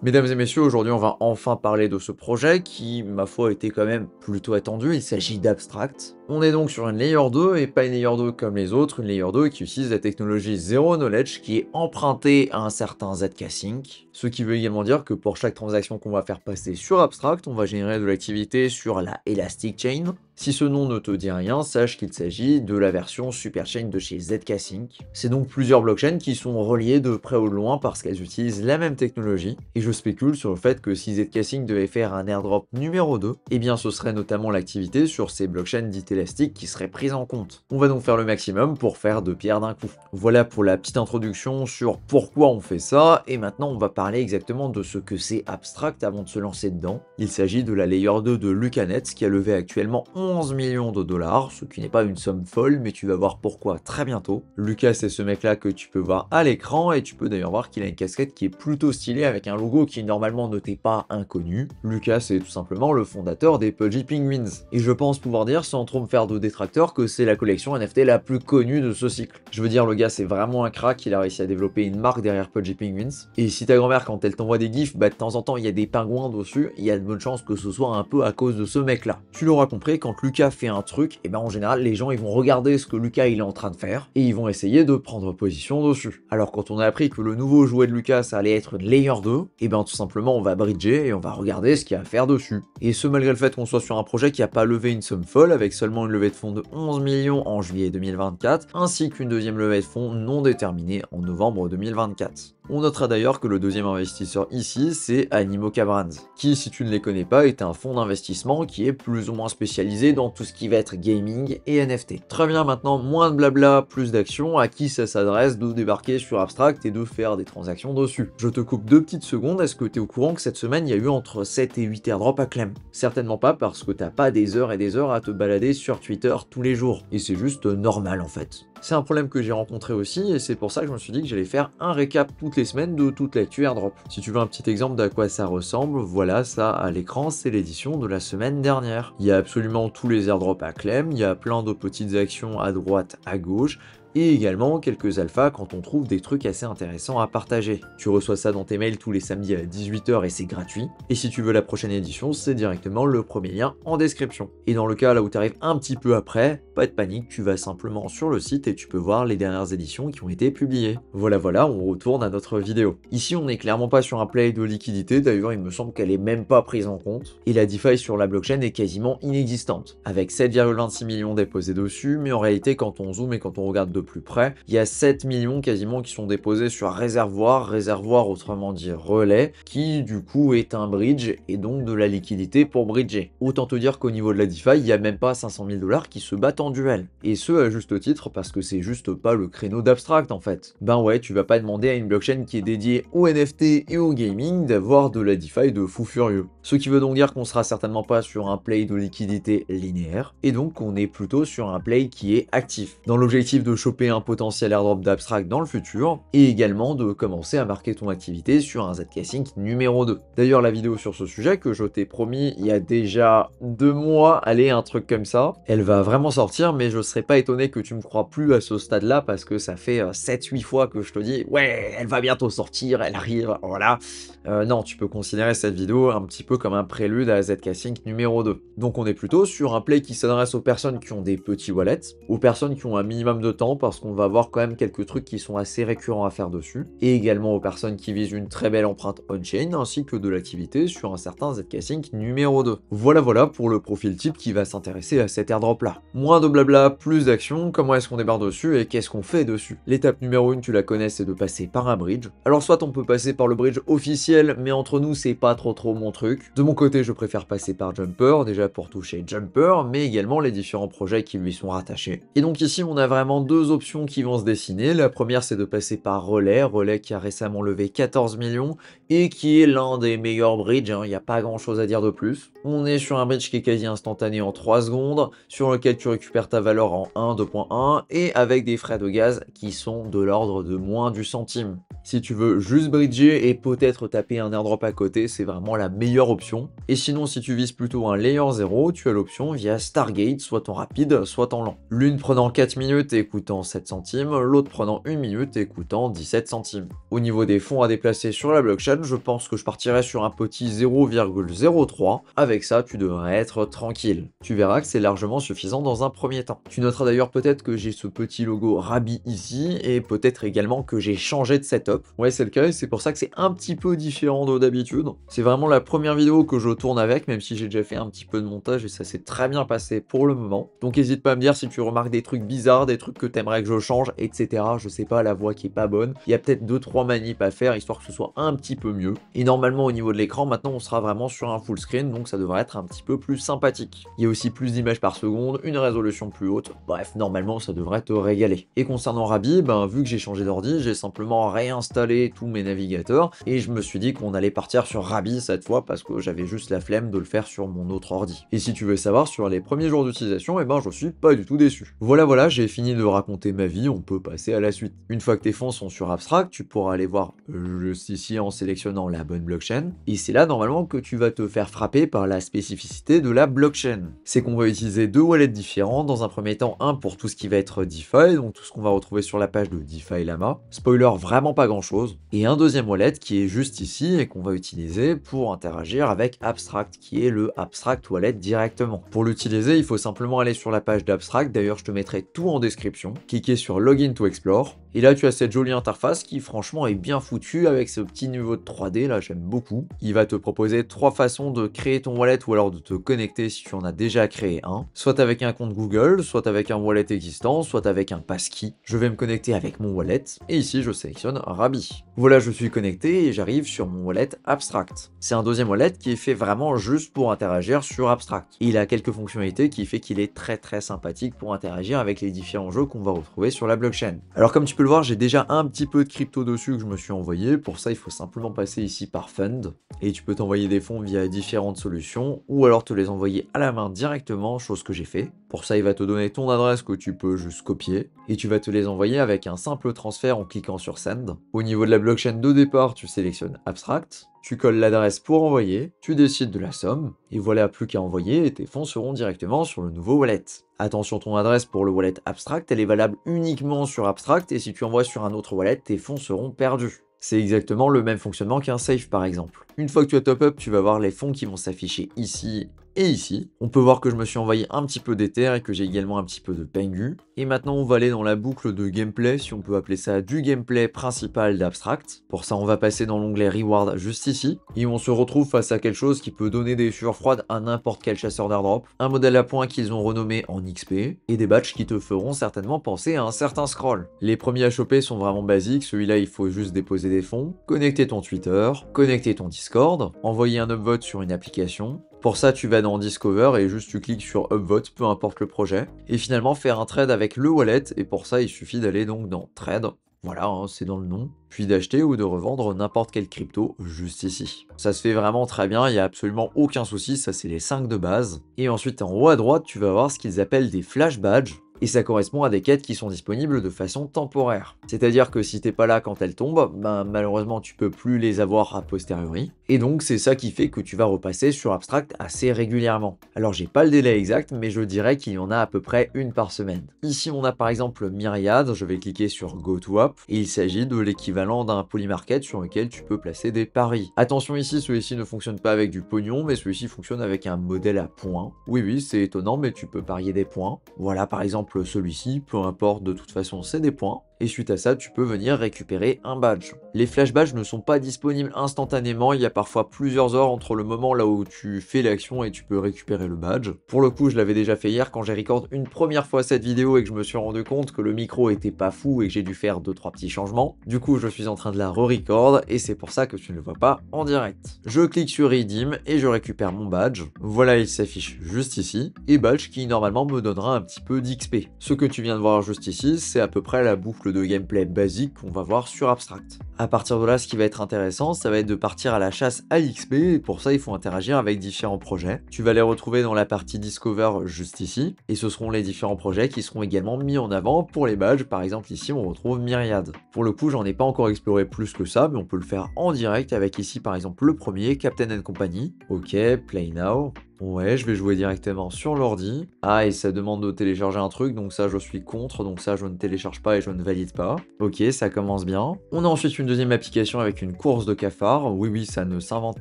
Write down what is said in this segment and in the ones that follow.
Mesdames et messieurs, aujourd'hui on va enfin parler de ce projet qui, ma foi, était quand même plutôt attendu. Il s'agit d'Abstract. On est donc sur une Layer 2 et pas une Layer 2 comme les autres, une Layer 2 qui utilise la technologie Zero Knowledge qui est empruntée à un certain ZK-Sync. Ce qui veut également dire que pour chaque transaction qu'on va faire passer sur Abstract, on va générer de l'activité sur la Elastic Chain. Si ce nom ne te dit rien, sache qu'il s'agit de la version Superchain de chez ZK-Sync. C'est donc plusieurs blockchains qui sont reliées de près ou de loin parce qu'elles utilisent la même technologie. Et je spécule sur le fait que si ZK-Sync devait faire un airdrop numéro 2, eh bien ce serait notamment l'activité sur ces blockchains dites élastiques qui serait prise en compte. On va donc faire le maximum pour faire deux pierres d'un coup. Voilà pour la petite introduction sur pourquoi on fait ça, et maintenant on va parler exactement de ce que c'est Abstract avant de se lancer dedans. Il s'agit de la Layer 2 de Lucanet qui a levé actuellement 11 millions de dollars, ce qui n'est pas une somme folle, mais tu vas voir pourquoi très bientôt. Lucas, c'est ce mec là que tu peux voir à l'écran, et tu peux d'ailleurs voir qu'il a une casquette qui est plutôt stylée avec un logo qui normalement ne t'est pas inconnu. Lucas, c'est tout simplement le fondateur des Pudgy Penguins. Et je pense pouvoir dire, sans trop me faire de détracteurs, que c'est la collection NFT la plus connue de ce cycle. Je veux dire, le gars, c'est vraiment un crack, il a réussi à développer une marque derrière Pudgy Penguins. Et si ta grand-mère, quand elle t'envoie des gifs, bah de temps en temps, il y a des pingouins dessus, il y a de bonnes chances que ce soit un peu à cause de ce mec-là. Tu l'auras compris, quand Lucas fait un truc, et ben en général, les gens, ils vont regarder ce que Lucas il est en train de faire, et ils vont essayer de prendre position dessus. Alors quand on a appris que le nouveau jouet de Lucas, ça allait être une Layer 2, et ben tout simplement, on va bridger et on va regarder ce qu'il y a à faire dessus. Et ce malgré le fait qu'on soit sur un projet qui n'a pas levé une somme folle, avec seulement une levée de fonds de 11 millions en juillet 2024, ainsi qu'une deuxième levée de fonds non déterminée en novembre 2024. On notera d'ailleurs que le deuxième investisseur ici, c'est Animoca Brands, qui, si tu ne les connais pas, est un fonds d'investissement qui est plus ou moins spécialisé dans tout ce qui va être gaming et NFT. Très bien, maintenant, moins de blabla, plus d'action, à qui ça s'adresse de débarquer sur Abstract et de faire des transactions dessus. Je te coupe 2 petites secondes, est-ce que tu es au courant que cette semaine, il y a eu entre 7 et 8 airdrops à Clem? Certainement pas parce que t'as pas des heures et des heures à te balader sur Twitter tous les jours, et c'est juste normal en fait. C'est un problème que j'ai rencontré aussi, et c'est pour ça que je me suis dit que j'allais faire un récap toutes les semaines de toute l'actu airdrop. Si tu veux un petit exemple d'à quoi ça ressemble, voilà ça à l'écran, c'est l'édition de la semaine dernière. Il y a absolument tous les airdrops à Clem, il y a plein de petites actions à droite, à gauche, et également quelques alphas quand on trouve des trucs assez intéressants à partager. Tu reçois ça dans tes mails tous les samedis à 18 h et c'est gratuit. Et si tu veux la prochaine édition, c'est directement le premier lien en description. Et dans le cas là où tu arrives un petit peu après, pas de panique, tu vas simplement sur le site et tu peux voir les dernières éditions qui ont été publiées. Voilà, on retourne à notre vidéo. Ici, on n'est clairement pas sur un play de liquidité, d'ailleurs il me semble qu'elle est même pas prise en compte. Et la DeFi sur la blockchain est quasiment inexistante, avec 7,26 millions déposés dessus, mais en réalité quand on zoome et quand on regarde de plus près, il y a 7 millions quasiment qui sont déposés sur réservoir autrement dit relais, qui du coup est un bridge et donc de la liquidité pour bridger. Autant te dire qu'au niveau de la DeFi, il n'y a même pas 500 000 $ qui se battent en duel. Et ce à juste titre parce que c'est juste pas le créneau d'Abstract en fait. Ben ouais, tu vas pas demander à une blockchain qui est dédiée au NFT et au gaming d'avoir de la DeFi de fou furieux. Ce qui veut donc dire qu'on sera certainement pas sur un play de liquidité linéaire, et donc on est plutôt sur un play qui est actif, dans l'objectif de choper un potentiel airdrop d'Abstract dans le futur, et également de commencer à marquer ton activité sur un ZK-Sync numéro 2. D'ailleurs, la vidéo sur ce sujet que je t'ai promis il y a déjà 2 mois, allez, un truc comme ça, elle va vraiment sortir, mais je serais pas étonné que tu me crois plus à ce stade-là, parce que ça fait 7-8 fois que je te dis, ouais, elle va bientôt sortir, elle arrive, voilà. Non, tu peux considérer cette vidéo un petit peu comme un prélude à ZK-Sync numéro 2. Donc on est plutôt sur un play qui s'adresse aux personnes qui ont des petits wallets, aux personnes qui ont un minimum de temps, parce qu'on va avoir quand même quelques trucs qui sont assez récurrents à faire dessus, et également aux personnes qui visent une très belle empreinte on-chain, ainsi que de l'activité sur un certain ZK-Sync numéro 2. Voilà pour le profil type qui va s'intéresser à cet airdrop là. Moins de blabla, plus d'action, comment est-ce qu'on débarre dessus et qu'est-ce qu'on fait dessus? L'étape numéro 1, tu la connais, c'est de passer par un bridge. Alors soit on peut passer par le bridge officiel, mais entre nous c'est pas trop mon truc. De mon côté, je préfère passer par Jumper, déjà pour toucher Jumper, mais également les différents projets qui lui sont rattachés. Et donc ici on a vraiment deux options qui vont se dessiner. La première, c'est de passer par Relais qui a récemment levé 14 millions et qui est l'un des meilleurs bridges, il n'y a pas grand chose à dire de plus. On est sur un bridge qui est quasi instantané en 3 secondes, sur lequel tu récupères ta valeur en 1,2.1 et avec des frais de gaz qui sont de l'ordre de moins du centime. Si tu veux juste bridger et peut-être taper un airdrop à côté, c'est vraiment la meilleure option. Et sinon, si tu vises plutôt un layer 0, tu as l'option via Stargate, soit en rapide, soit en lent. L'une prenant 4 minutes et coûtant coûtant 7 centimes, l'autre prenant 1 minute et coûtant 17 centimes. Au niveau des fonds à déplacer sur la blockchain, je pense que je partirai sur un petit 0,03. Avec ça, tu devrais être tranquille. Tu verras que c'est largement suffisant dans un premier temps. Tu noteras d'ailleurs peut-être que j'ai ce petit logo Rabbi ici, et peut-être également que j'ai changé de setup. Ouais, c'est le cas, et c'est pour ça que c'est un petit peu différent de d'habitude. C'est vraiment la première vidéo que je tourne avec, même si j'ai déjà fait un petit peu de montage, et ça s'est très bien passé pour le moment. Donc n'hésite pas à me dire si tu remarques des trucs bizarres, des trucs que t'aimerais que je change, etc. Je sais pas, la voix qui est pas bonne. Il y a peut-être 2-3 manips à faire, histoire que ce soit un petit peu mieux. Et normalement, au niveau de l'écran, maintenant, on sera vraiment sur un full screen, donc ça devrait être un petit peu plus sympathique. Il y a aussi plus d'images par seconde, une résolution plus haute. Bref, normalement, ça devrait te régaler. Et concernant Rabbi, vu que j'ai changé d'ordi, j'ai simplement réinstallé tous mes navigateurs, et je me suis dit qu'on allait partir sur Rabbi cette fois, parce que j'avais juste la flemme de le faire sur mon autre ordi. Et si tu veux savoir, sur les premiers jours d'utilisation, je suis pas du tout déçu. Voilà, j'ai fini de raconter ma vie, on peut passer à la suite. Une fois que tes fonds sont sur Abstract, tu pourras aller voir juste ici en sélectionnant la bonne blockchain, et c'est là normalement que tu vas te faire frapper par la spécificité de la blockchain. C'est qu'on va utiliser deux wallets différents, dans un premier temps un pour tout ce qui va être DeFi, donc tout ce qu'on va retrouver sur la page de DeFi Lama, spoiler vraiment pas grand chose, et un deuxième wallet qui est juste ici et qu'on va utiliser pour interagir avec Abstract, qui est le Abstract Wallet directement. Pour l'utiliser, il faut simplement aller sur la page d'Abstract, d'ailleurs je te mettrai tout en description, cliquer sur Login to Explore, et là tu as cette jolie interface qui franchement est bien foutue avec ce petit niveau de 3D là, j'aime beaucoup. Il va te proposer trois façons de créer ton wallet ou alors de te connecter si tu en as déjà créé un, soit avec un compte Google, soit avec un wallet existant, soit avec un passkey. Je vais me connecter avec mon wallet, et ici je sélectionne Rabbi. Voilà, je suis connecté et j'arrive sur mon wallet Abstract. C'est un deuxième wallet qui est fait vraiment juste pour interagir sur Abstract. Il a quelques fonctionnalités qui fait qu'il est très sympathique pour interagir avec les différents jeux qu'on va retrouver sur la blockchain. Alors comme tu peux le voir, j'ai déjà un petit peu de crypto dessus que je me suis envoyé. Pour ça, il faut simplement passer ici par Fund, et tu peux t'envoyer des fonds via différentes solutions, ou alors te les envoyer à la main directement, chose que j'ai fait. Pour ça, il va te donner ton adresse que tu peux juste copier, et tu vas te les envoyer avec un simple transfert en cliquant sur Send. Au niveau de la blockchain de départ, tu sélectionnes Abstract, tu colles l'adresse pour envoyer, tu décides de la somme, et voilà, plus qu'à envoyer et tes fonds seront directement sur le nouveau wallet. Attention, ton adresse pour le wallet Abstract, elle est valable uniquement sur Abstract, et si tu envoies sur un autre wallet, tes fonds seront perdus. C'est exactement le même fonctionnement qu'un safe par exemple. Une fois que tu as top up, tu vas voir les fonds qui vont s'afficher ici et ici. On peut voir que je me suis envoyé un petit peu d'Ether et que j'ai également un petit peu de Pengu. Et maintenant, on va aller dans la boucle de gameplay, si on peut appeler ça du gameplay principal d'Abstract. Pour ça, on va passer dans l'onglet Reward juste ici. Et on se retrouve face à quelque chose qui peut donner des sueurs froides à n'importe quel chasseur d'airdrop. Un modèle à points qu'ils ont renommé en XP. Et des badges qui te feront certainement penser à un certain scroll. Les premiers à choper sont vraiment basiques. Celui-là, il faut juste déposer des fonds, connecter ton Twitter, connecter ton Discord, envoyer un upvote sur une application. Pour ça, tu vas dans Discover et juste tu cliques sur Upvote, peu importe le projet, et finalement faire un trade avec le wallet, et pour ça, il suffit d'aller donc dans Trade, voilà, c'est dans le nom, puis d'acheter ou de revendre n'importe quelle crypto juste ici. Ça se fait vraiment très bien, il n'y a absolument aucun souci, ça c'est les 5 de base. Et ensuite, en haut à droite, tu vas voir ce qu'ils appellent des flash badges, et ça correspond à des quêtes qui sont disponibles de façon temporaire. C'est-à-dire que si t'es pas là quand elles tombent, malheureusement tu peux plus les avoir a posteriori, et donc c'est ça qui fait que tu vas repasser sur Abstract assez régulièrement. Alors j'ai pas le délai exact, mais je dirais qu'il y en a à peu près une par semaine. Ici on a par exemple Myriad, je vais cliquer sur Go to App, et il s'agit de l'équivalent d'un polymarket sur lequel tu peux placer des paris. Attention ici, celui-ci ne fonctionne pas avec du pognon, mais celui-ci fonctionne avec un modèle à points. Oui, c'est étonnant, mais tu peux parier des points. Voilà par exemple celui-ci, peu importe, de toute façon c'est des points. Et suite à ça, tu peux venir récupérer un badge. Les flash badges ne sont pas disponibles instantanément, il y a parfois plusieurs heures entre le moment là où tu fais l'action et tu peux récupérer le badge. Pour le coup, je l'avais déjà fait hier quand j'ai record une première fois cette vidéo et que je me suis rendu compte que le micro était pas fou et que j'ai dû faire 2-3 petits changements. Du coup, je suis en train de la re-record et c'est pour ça que tu ne le vois pas en direct. Je clique sur Redeem et je récupère mon badge. Voilà, il s'affiche juste ici. Et badge qui normalement me donnera un petit peu d'XP. Ce que tu viens de voir juste ici, c'est à peu près la boucle de gameplay basique qu'on va voir sur Abstract. À partir de là, ce qui va être intéressant, ça va être de partir à la chasse à l'XP, et pour ça, il faut interagir avec différents projets. Tu vas les retrouver dans la partie Discover juste ici, et ce seront les différents projets qui seront également mis en avant pour les badges. Par exemple, ici, on retrouve Myriad. Pour le coup, j'en ai pas encore exploré plus que ça, mais on peut le faire en direct avec ici, par exemple, le premier, Captain & Company. Ok, Play Now. Ouais, je vais jouer directement sur l'ordi. Ah, et ça demande de télécharger un truc, donc ça je suis contre, donc ça je ne télécharge pas et je ne valide pas. Ok, ça commence bien. On a ensuite une deuxième application avec une course de cafard. Oui, oui, ça ne s'invente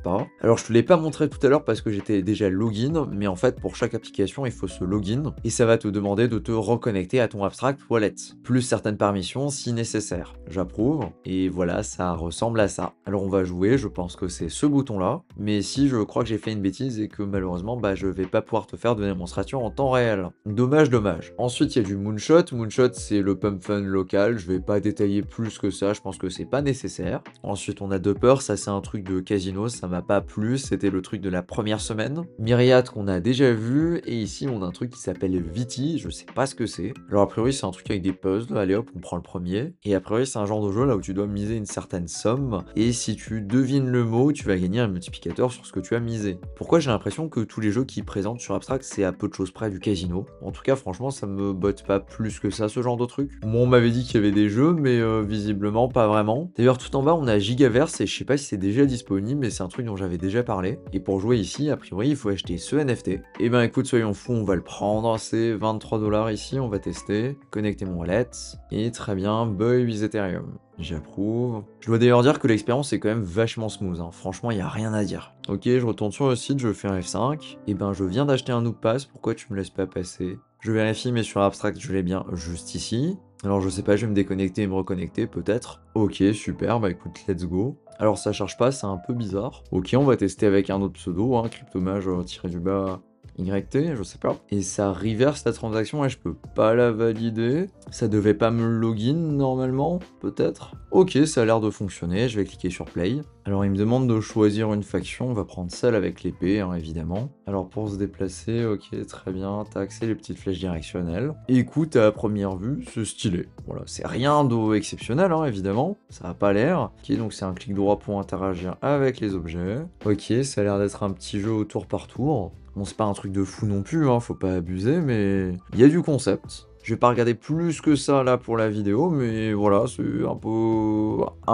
pas. Alors je te l'ai pas montré tout à l'heure parce que j'étais déjà login, mais en fait pour chaque application il faut se login et ça va te demander de te reconnecter à ton Abstract Wallet, plus certaines permissions si nécessaire. J'approuve, et voilà, ça ressemble à ça. Alors on va jouer, je pense que c'est ce bouton là, mais si je crois que j'ai fait une bêtise et que malheureusement je vais pas pouvoir te faire de démonstration en temps réel. Dommage, dommage. Ensuite, il y a du Moonshot. Moonshot, c'est le pump fun local. Je vais pas détailler plus que ça, je pense que c'est pas nécessaire. Ensuite, on a Dupper, ça c'est un truc de casino, ça m'a pas plu, c'était le truc de la première semaine. Myriad qu'on a déjà vu, et ici on a un truc qui s'appelle Viti, je sais pas ce que c'est. Alors a priori c'est un truc avec des puzzles, allez hop, on prend le premier. Et a priori c'est un genre de jeu là où tu dois miser une certaine somme, et si tu devines le mot, tu vas gagner un multiplicateur sur ce que tu as misé. Pourquoi j'ai l'impression que tous les jeux qui présentent sur Abstract, c'est à peu de choses près du casino. En tout cas, franchement, ça me botte pas plus que ça, ce genre de truc. Moi, on m'avait dit qu'il y avait des jeux, mais visiblement, pas vraiment. D'ailleurs, tout en bas, on a Gigaverse, et je sais pas si c'est déjà disponible, mais c'est un truc dont j'avais déjà parlé. Et pour jouer ici, a priori, il faut acheter ce NFT. Et ben écoute, soyons fous, on va le prendre. C'est 23 $ ici, on va tester. Connecter mon wallet. Et très bien, Buy with Ethereum. J'approuve. Je dois d'ailleurs dire que l'expérience est quand même vachement smooth, hein. Franchement, il n'y a rien à dire. Ok, je retourne sur le site, je fais un F5. Et ben, je viens d'acheter un Noob Pass, pourquoi tu me laisses pas passer? Je vérifie, mais sur Abstract, je l'ai bien juste ici. Alors, je sais pas, je vais me déconnecter et me reconnecter, peut-être. Ok, super, bah écoute, let's go. Alors, ça charge pas, c'est un peu bizarre. Ok, on va tester avec un autre pseudo, hein, Cryptomage tiré du bas. YT, je sais pas. Et ça reverse la transaction et je peux pas la valider. Ça devait pas me login normalement, peut-être. Ok, ça a l'air de fonctionner, je vais cliquer sur Play. Alors il me demande de choisir une faction, on va prendre celle avec l'épée, hein, évidemment. Alors pour se déplacer, ok, très bien, t'as accès les petites flèches directionnelles. Et écoute, à première vue, c'est stylé. Voilà, c'est rien d'exceptionnel, hein, évidemment, ça a pas l'air. Ok, donc c'est un clic droit pour interagir avec les objets. Ok, ça a l'air d'être un petit jeu au tour par tour. Bon, c'est pas un truc de fou non plus, hein, faut pas abuser, mais il y a du concept. Je vais pas regarder plus que ça là pour la vidéo, mais voilà, c'est un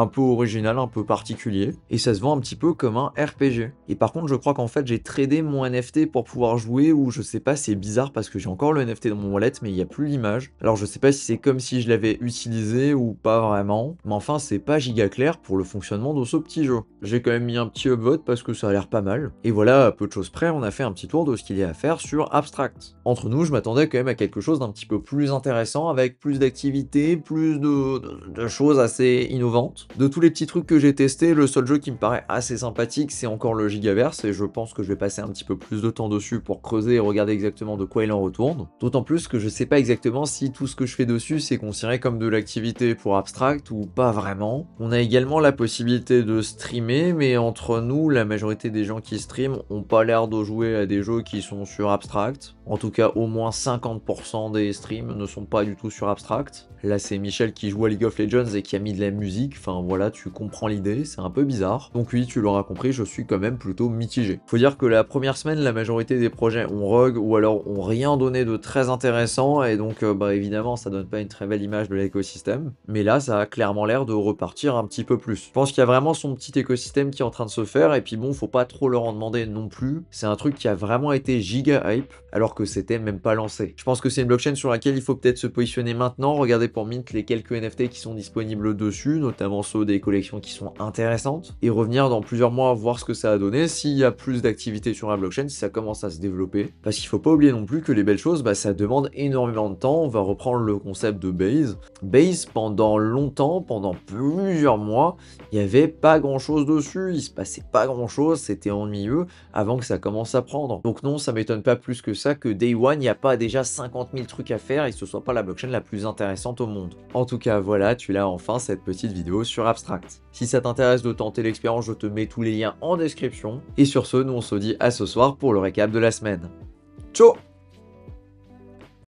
peu original, un peu particulier. Et ça se vend un petit peu comme un RPG. Et par contre, je crois qu'en fait, j'ai tradé mon NFT pour pouvoir jouer, ou je sais pas, c'est bizarre parce que j'ai encore le NFT dans mon wallet, mais il n'y a plus l'image. Alors je sais pas si c'est comme si je l'avais utilisé ou pas vraiment. Mais enfin, c'est pas giga clair pour le fonctionnement de ce petit jeu. J'ai quand même mis un petit upvote parce que ça a l'air pas mal. Et voilà, à peu de choses près, on a fait un petit tour de ce qu'il y a à faire sur Abstract. Entre nous, je m'attendais quand même à quelque chose d'un petit peu plus intéressant, avec plus d'activités, plus de choses assez innovantes. De tous les petits trucs que j'ai testés, le seul jeu qui me paraît assez sympathique, c'est encore le Gigaverse, et je pense que je vais passer un petit peu plus de temps dessus pour creuser et regarder exactement de quoi il en retourne. D'autant plus que je sais pas exactement si tout ce que je fais dessus c'est considéré comme de l'activité pour Abstract ou pas vraiment. On a également la possibilité de streamer, mais entre nous, la majorité des gens qui streament ont pas l'air de jouer à des jeux qui sont sur Abstract. En tout cas, au moins 50% des streams ne sont pas du tout sur Abstract. Là, c'est Michel qui joue à League of Legends et qui a mis de la musique. Enfin, voilà, tu comprends l'idée, c'est un peu bizarre. Donc oui, tu l'auras compris, je suis quand même plutôt mitigé. Faut dire que la première semaine, la majorité des projets ont rogue ou alors ont rien donné de très intéressant, et donc, évidemment, ça donne pas une très belle image de l'écosystème. Mais là, ça a clairement l'air de repartir un petit peu plus. Je pense qu'il y a vraiment son petit écosystème qui est en train de se faire, et puis bon, faut pas trop leur en demander non plus. C'est un truc qui a vraiment été giga hype, alors que c'était même pas lancé. Je pense que c'est une blockchain sur laquelle il faut peut-être se positionner maintenant, regarder pour Mint les quelques NFT qui sont disponibles dessus, notamment ceux des collections qui sont intéressantes, et revenir dans plusieurs mois voir ce que ça a donné, s'il y a plus d'activité sur la blockchain, si ça commence à se développer. Parce qu'il faut pas oublier non plus que les belles choses, ça demande énormément de temps. On va reprendre le concept de Base. Base, pendant longtemps, pendant plusieurs mois, il y avait pas grand chose dessus, il se passait pas grand chose, c'était ennuyeux avant que ça commence à prendre. Donc non, ça m'étonne pas plus que ça que Day One, il n'y a pas déjà 50 000 trucs à faire et que ce soit pas la blockchain la plus intéressante au monde. En tout cas, voilà, tu l'as enfin cette petite vidéo sur Abstract. Si ça t'intéresse de tenter l'expérience, je te mets tous les liens en description. Et sur ce, nous on se dit à ce soir pour le récap de la semaine. Ciao!